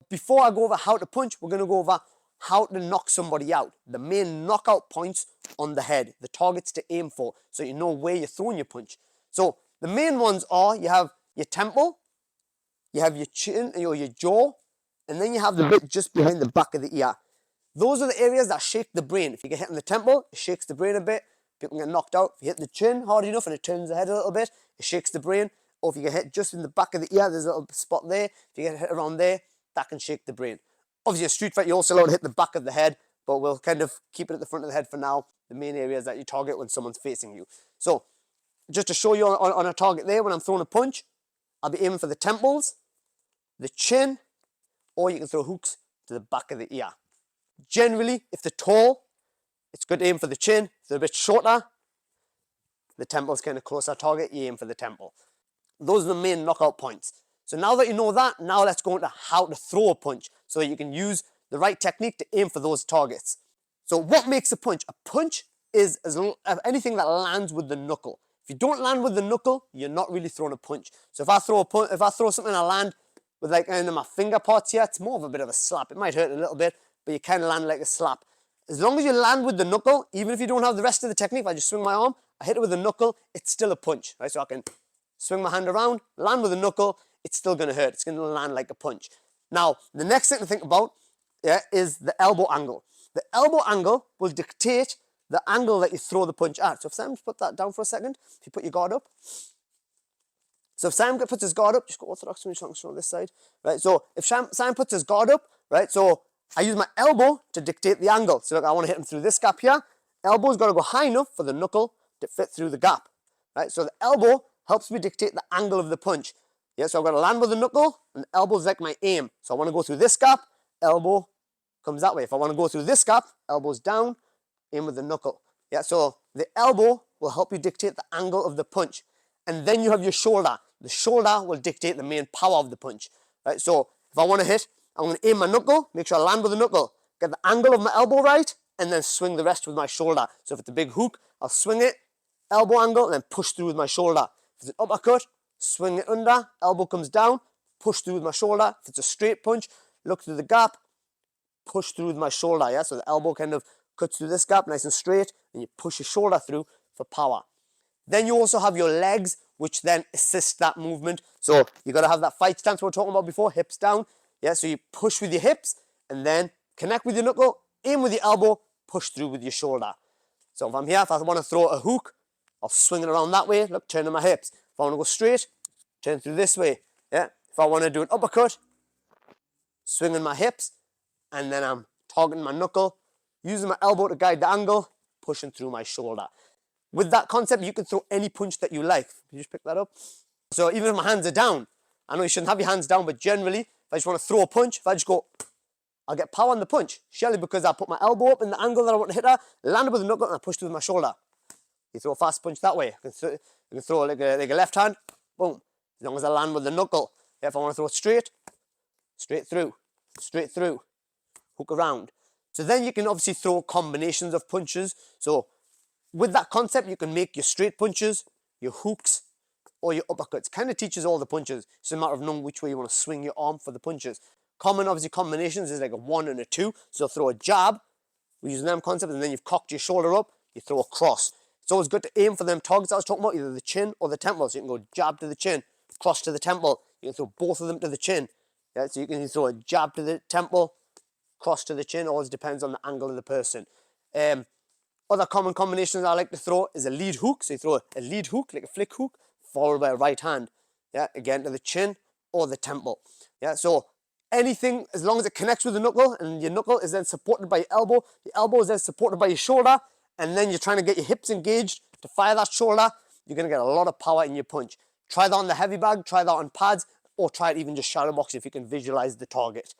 before I go over how to punch, we're going to go over how to knock somebody out. The main knockout points on the head, the targets to aim for, so you know where you're throwing your punch. So the main ones are, you have your temple, you have your chin or your jaw, and then you have the bit just behind the back of the ear. Those are the areas that shake the brain. If you get hit in the temple, it shakes the brain a bit. People get knocked out. If you hit the chin hard enough and it turns the head a little bit, it shakes the brain. Or if you get hit just in the back of the ear, there's a little spot there. If you get hit around there, that can shake the brain. Obviously, a street fight, you're also allowed to hit the back of the head, but we'll kind of keep it at the front of the head for now. The main areas that you target when someone's facing you. So, just to show you on a target there, when I'm throwing a punch, I'll be aiming for the temples, the chin, or you can throw hooks to the back of the ear. Generally, if they're tall, it's good to aim for the chin. If they're a bit shorter, the temple's kind of closer target, you aim for the temple. Those are the main knockout points. So now that you know that, now let's go into how to throw a punch so you can use the right technique to aim for those targets. So what makes a punch? A punch is anything that lands with the knuckle. If you don't land with the knuckle, you're not really throwing a punch. So if I throw something and I land with like my finger parts here, it's more of a bit of a slap. It might hurt a little bit, but you kind of land like a slap. As long as you land with the knuckle, even if you don't have the rest of the technique, if I just swing my arm, I hit it with the knuckle, it's still a punch, right? So I can swing my hand around, land with the knuckle, it's still going to hurt. It's going to land like a punch. Now, the next thing to think about is the elbow angle. The elbow angle will dictate the angle that you throw the punch at. So if Sam, put that down for a second, if you put your guard up. So if Sam puts his guard up, just go orthodox on this side, right? So if Sam puts his guard up, right? So I use my elbow to dictate the angle. So look, I want to hit him through this gap here. Elbow's got to go high enough for the knuckle to fit through the gap, right? So the elbow helps me dictate the angle of the punch. Yeah, so I've got to land with the knuckle, and the elbow's like my aim. So I want to go through this gap, elbow comes that way. If I want to go through this gap, elbow's down, aim with the knuckle. Yeah, so the elbow will help you dictate the angle of the punch. And then you have your shoulder. The shoulder will dictate the main power of the punch, right? So if I want to hit, I'm going to aim my knuckle, make sure I land with the knuckle, get the angle of my elbow right, and then swing the rest with my shoulder. So if it's a big hook, I'll swing it, elbow angle, and then push through with my shoulder. If it's an uppercut, swing it under, elbow comes down, push through with my shoulder. If it's a straight punch, look through the gap, push through with my shoulder, yeah? So the elbow kind of cuts through this gap, nice and straight, and you push your shoulder through for power. Then you also have your legs, which then assist that movement. So you got to have that fight stance we were talking about before, hips down. Yeah, so you push with your hips, and then connect with your knuckle, aim with your elbow, push through with your shoulder. So if I'm here, if I want to throw a hook, I'll swing it around that way, look, turning my hips. If I want to go straight, turn through this way. Yeah, if I want to do an uppercut, swinging my hips, and then I'm targeting my knuckle, using my elbow to guide the angle, pushing through my shoulder. With that concept, you can throw any punch that you like. Can you just pick that up? So even if my hands are down, I know you shouldn't have your hands down, but generally, if I just want to throw a punch, if I just go, I'll get power on the punch. Surely because I put my elbow up in the angle that I want to hit her, land it with the knuckle, and I push through with my shoulder. You throw a fast punch that way. You can throw like a left hand, boom. As long as I land with the knuckle. Yeah, if I want to throw it straight, straight through, hook around. So then you can obviously throw combinations of punches. So with that concept, you can make your straight punches, your hooks, or your uppercuts. Kind of teaches all the punches. It's a matter of knowing which way you want to swing your arm for the punches. Common, obviously, combinations is like a 1 and a 2. So throw a jab, we use them concept, and then you've cocked your shoulder up, you throw a cross. It's always good to aim for them targets I was talking about, either the chin or the temple. So you can go jab to the chin, cross to the temple. You can throw both of them to the chin. Yeah, so you can throw a jab to the temple, cross to the chin. Always depends on the angle of the person. Other common combinations I like to throw is a lead hook. So you throw a lead hook, like a flick hook, followed by a right hand. Yeah, again to the chin or the temple. Yeah, so anything, as long as it connects with the knuckle, and your knuckle is then supported by your elbow is then supported by your shoulder, and then you're trying to get your hips engaged to fire that shoulder, you're going to get a lot of power in your punch. Try that on the heavy bag, try that on pads, or try it even just shadow box if you can visualize the target.